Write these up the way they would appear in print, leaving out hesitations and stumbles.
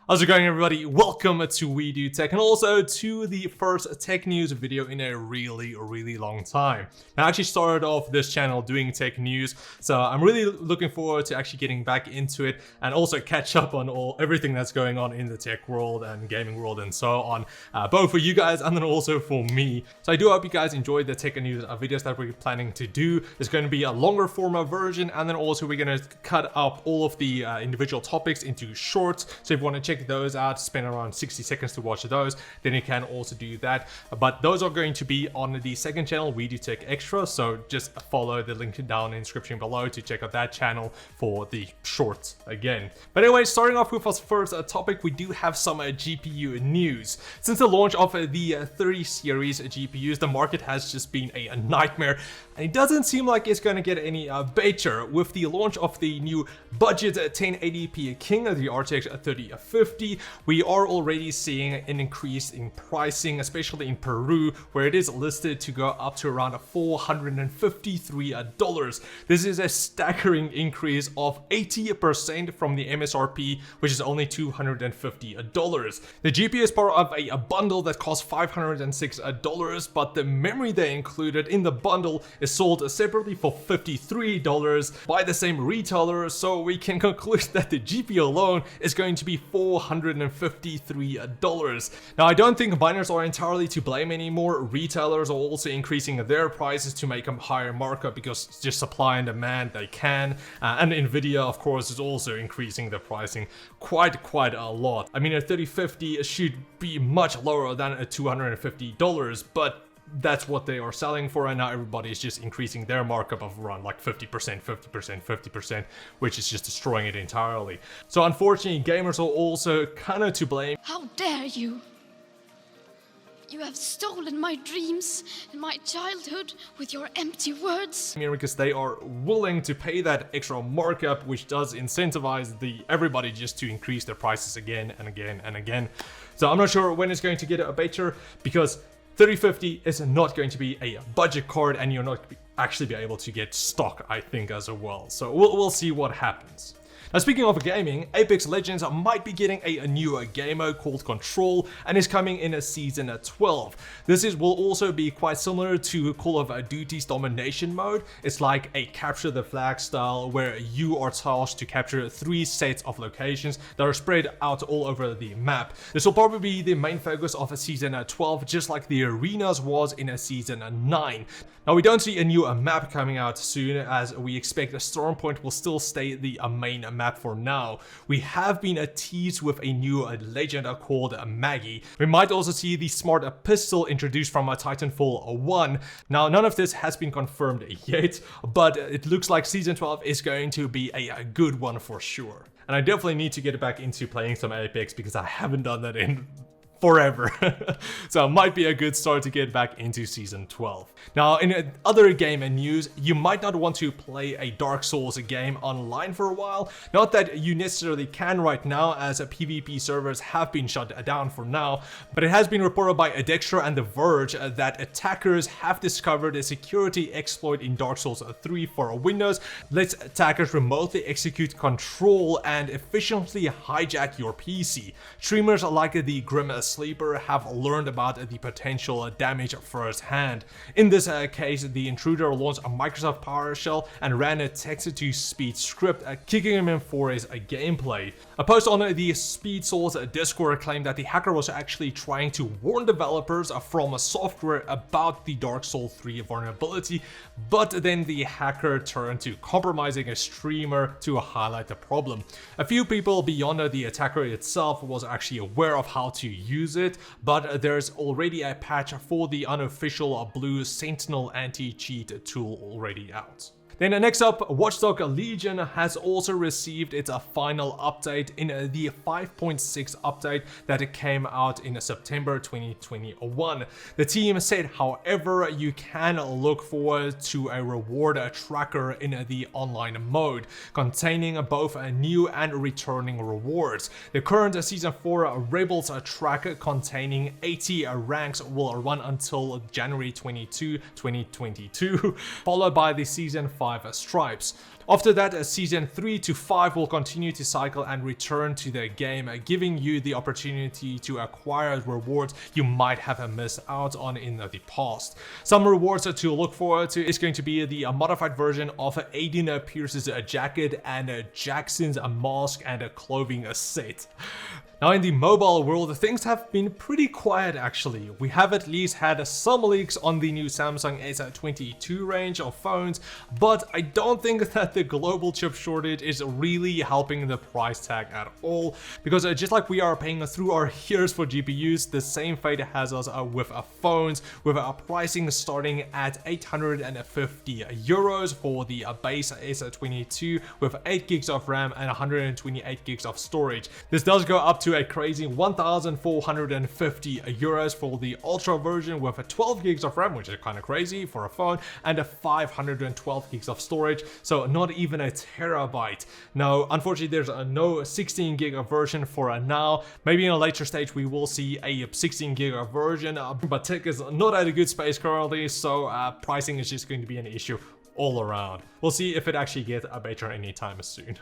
How's it going, everybody? Welcome to We Do Tech, and also to the first tech news video in a really long time. I actually started off this channel doing tech news, so I'm really looking forward to actually getting back into it and also catch up on everything that's going on in the tech world and gaming world and so on, both for you guys and then also for me. So I do hope you guys enjoyed the tech news videos that we're planning to do. It's going to be a longer format version, and then also we're going to cut up all of the individual topics into shorts. So if you want to check those out, spend around 60 seconds to watch those, then you can also do that. But those are going to be on the second channel, We Do Tech Extra, so just follow the link down in the description below to check out that channel for the shorts again. But anyway, starting off with our first topic, we do have some GPU news. Since the launch of the 30 series GPUs, the market has just been a nightmare, and it doesn't seem like it's going to get any better. With the launch of the new budget 1080p King, the RTX 3050, we are already seeing an increase in pricing, especially in Peru, where it is listed to go up to around $453. This is a staggering increase of 80% from the MSRP, which is only $250. The GPU is part of a bundle that costs $506, but the memory they included in the bundle is sold separately for $53 by the same retailer, so we can conclude that the GPU alone is going to be $453. Now, I don't think miners are entirely to blame anymore. Retailers are also increasing their prices to make a higher markup because it's just supply and demand, they can. And Nvidia, of course, is also increasing the pricing quite a lot. I mean, a 3050 should be much lower than a $250, but that's what they are selling for, and now everybody is just increasing their markup of around like 50%, which is just destroying it entirely. So unfortunately, gamers are also kind of to blame. How dare you! You have stolen my dreams and my childhood with your empty words. Because they are willing to pay that extra markup, which does incentivize everybody just to increase their prices again and again and again. So I'm not sure when it's going to get better, because 3050 is not going to be a budget card, and you're not actually be able to get stock, I think, as well. So we'll see what happens. Now, speaking of gaming, Apex Legends might be getting a new game mode called Control, and is coming in a season 12. This will also be quite similar to Call of Duty's domination mode. It's like a capture the flag style, where you are tasked to capture 3 sets of locations that are spread out all over the map. This will probably be the main focus of a season 12, just like the arenas was in a season 9. Now, we don't see a new map coming out soon, as we expect a Stormpoint will still stay the main map for now. We have been teased with a new legend called Maggie. We might also see the smart pistol introduced from Titanfall 1. Now, none of this has been confirmed yet, but it looks like season 12 is going to be a good one for sure. And I definitely need to get back into playing some Apex, because I haven't done that in forever. So it might be a good start to get back into season 12. Now, in other game news, you might not want to play a Dark Souls game online for a while. Not that you necessarily can right now, as PvP servers have been shut down for now, but it has been reported by Adextra and The Verge that attackers have discovered a security exploit in Dark Souls 3 for Windows. Lets attackers remotely execute Control and efficiently hijack your PC. Streamers like the Grim Sleeper have learned about the potential damage firsthand. In this case, the intruder launched a Microsoft PowerShell and ran a text-to-speech script, kicking him in for his gameplay. A post on the Speed Source Discord claimed that the hacker was actually trying to warn developers from software about the Dark Souls 3 vulnerability, but then the hacker turned to compromising a streamer to highlight the problem. A few people beyond the attacker itself was actually aware of how to use it, but there's already a patch for the unofficial Blue Sentinel anti-cheat tool already out. Then next up, Watchdog Legion has also received its final update in the 5.6 update that came out in September 2021. The team said, however, you can look forward to a reward tracker in the online mode, containing both new and returning rewards. The current Season 4 Rebels track, containing 80 ranks, will run until January 22, 2022, followed by the Season 5 5 stripes. After that, season 3 to 5 will continue to cycle and return to the game, giving you the opportunity to acquire rewards you might have missed out on in the past. Some rewards to look forward to is going to be the modified version of Aiden Pierce's jacket and Jackson's mask and clothing set. Now in the mobile world, things have been pretty quiet actually. We have at least had some leaks on the new Samsung S22 range of phones, but I don't think that the global chip shortage is really helping the price tag at all, because just like we are paying through our ears for GPUs, the same fate has us with phones, with pricing starting at 850 euros for the base S22 with 8 gigs of RAM and 128 gigs of storage. This does go up to a crazy 1,450 euros for the Ultra version with 12 gigs of RAM, which is kind of crazy for a phone, and 512 gigs of storage, so not even a terabyte. Now, unfortunately, there's no 16 gig version for now. Maybe in a later stage we will see a 16 gig version, but tech is not at a good space currently, so pricing is just going to be an issue all around. We'll see if it actually gets better anytime soon.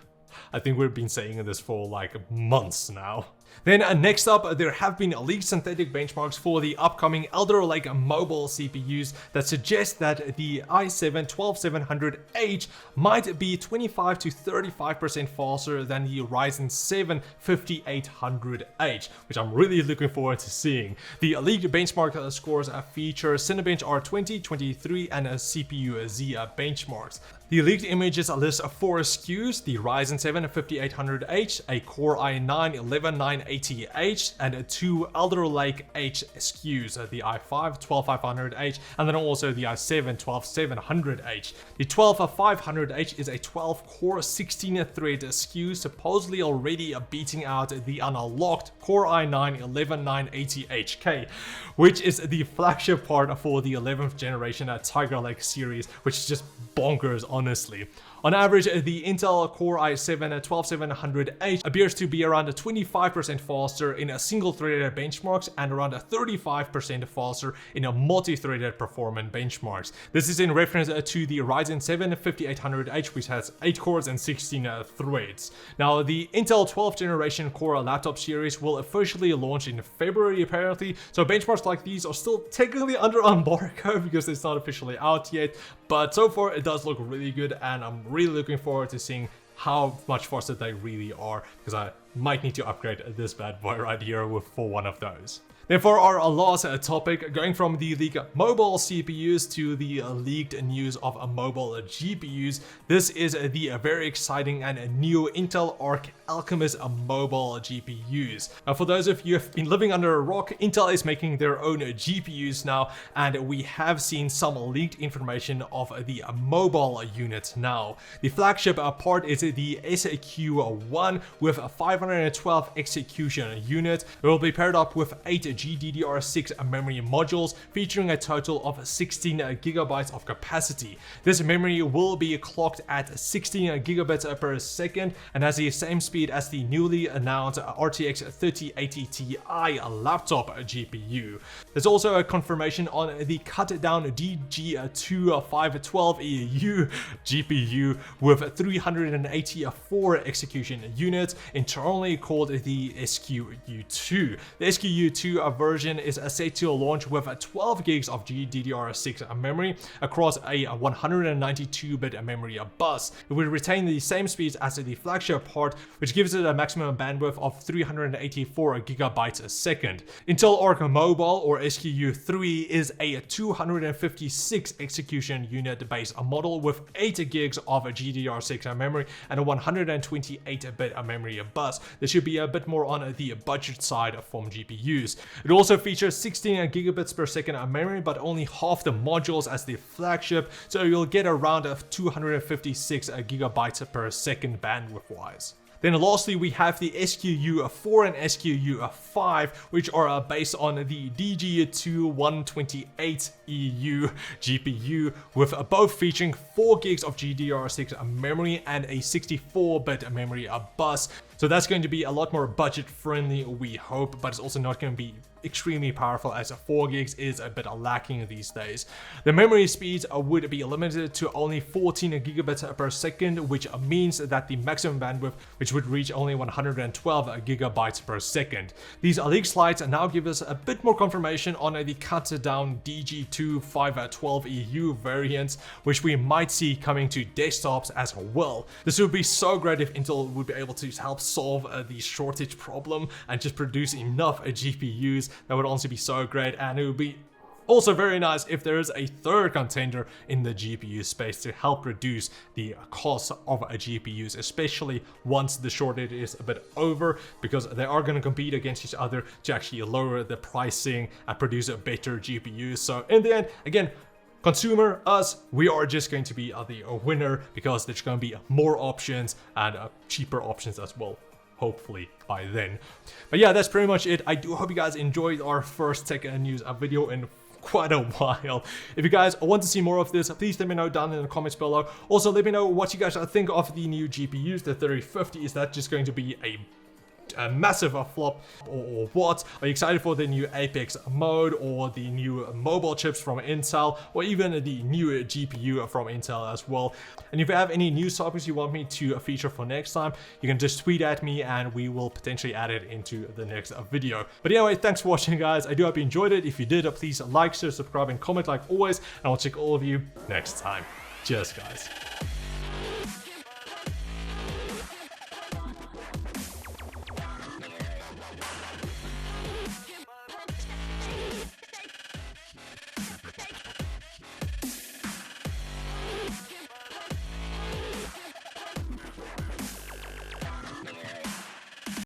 I think we've been saying this for like months now. Then next up, there have been leaked synthetic benchmarks for the upcoming Elder Lake mobile CPUs that suggest that the i7-12700H might be 25 to 35% faster than the Ryzen 7 5800H, which I'm really looking forward to seeing. The leaked benchmark scores feature Cinebench R20, 23, and CPU Z benchmarks. The leaked images list 4 SKUs, the Ryzen 7 5800H, a Core i9 11980H, and 2 Elder Lake H SKUs, the i5 12500H, and then also the i7 12700H. The 12500H is a 12-core 16-thread SKU, supposedly already beating out the unlocked Core i9 11980HK, which is the flagship part for the 11th generation Tiger Lake series, which is just bonkers, honestly. On average, the Intel Core i7 12700H appears to be around 25% faster in a single-threaded benchmarks and around 35% faster in a multi-threaded performance benchmarks. This is in reference to the Ryzen 7 5800H, which has 8 cores and 16 threads. Now, the Intel 12th generation Core laptop series will officially launch in February apparently, so benchmarks like these are still technically under embargo because it's not officially out yet, but so far it does look really good, and I'm really looking forward to seeing how much faster they really are, because I might need to upgrade this bad boy right here for one of those. Then for our last topic, going from the leaked mobile CPUs to the leaked news of mobile GPUs, this is the very exciting and new Intel Arc Alchemist mobile GPUs. Now, for those of you who have been living under a rock, Intel is making their own GPUs now, and we have seen some leaked information of the mobile unit now. The flagship part is the SQ1 with a 512 execution unit. It will be paired up with 8 GDDR6 memory modules featuring a total of 16 gigabytes of capacity. This memory will be clocked at 16 gigabits per second and has the same speed as the newly announced RTX 3080 Ti laptop GPU. There's also a confirmation on the cut down DG2512EU GPU with 384 execution units, internally called the SQ-U2. The SQ-U2 version is set to launch with 12 gigs of GDDR6 memory across a 192-bit memory bus. It will retain the same speeds as the flagship part, which gives it a maximum bandwidth of 384 gigabytes a second. Intel Arc Mobile, or SQ-U3, is a 256 execution unit based model with 8 gigs of GDDR6 memory and a 128-bit memory bus. This should be a bit more on the budget side from GPUs. It also features 16 gigabits per second memory, but only half the modules as the flagship, so you'll get around 256 gigabytes per second bandwidth wise. Then lastly, we have the SQ-U4 and SQ-U5, which are based on the DG2-128EU GPU, with both featuring 4 gigs of GDDR6 memory and a 64-bit memory bus. So that's going to be a lot more budget friendly, we hope, but it's also not going to be extremely powerful, as 4 gigs is a bit lacking these days. The memory speeds would be limited to only 14 gigabits per second, which means that the maximum bandwidth, which would reach only 112 gigabytes per second. These leak slides now give us a bit more confirmation on the cut down DG2 512EU variants, which we might see coming to desktops as well. This would be so great if Intel would be able to help solve the shortage problem and just produce enough GPUs. That would also be so great, and it would be also very nice if there is a third contender in the GPU space to help reduce the cost of GPUs, especially once the shortage is a bit over, because they are going to compete against each other to actually lower the pricing and produce a better GPUs. So in the end, again, consumer, us, we are just going to be the winner, because there's going to be more options and cheaper options as well, hopefully by then. But yeah, that's pretty much it. I do hope you guys enjoyed our first tech news video in quite a while. If you guys want to see more of this, please let me know down in the comments below. Also, let me know what you guys think of the new GPUs, the 3050. Is that just going to be a massive flop, or what? Are you excited for the new Apex mode, or the new mobile chips from Intel, or even the new GPU from Intel as well? And if you have any news topics you want me to feature for next time, you can just tweet at me and we will potentially add it into the next video. But anyway, thanks for watching, guys. I do hope you enjoyed it. If you did, please like, share, subscribe, and comment like always, and I'll check all of you next time. Cheers, guys.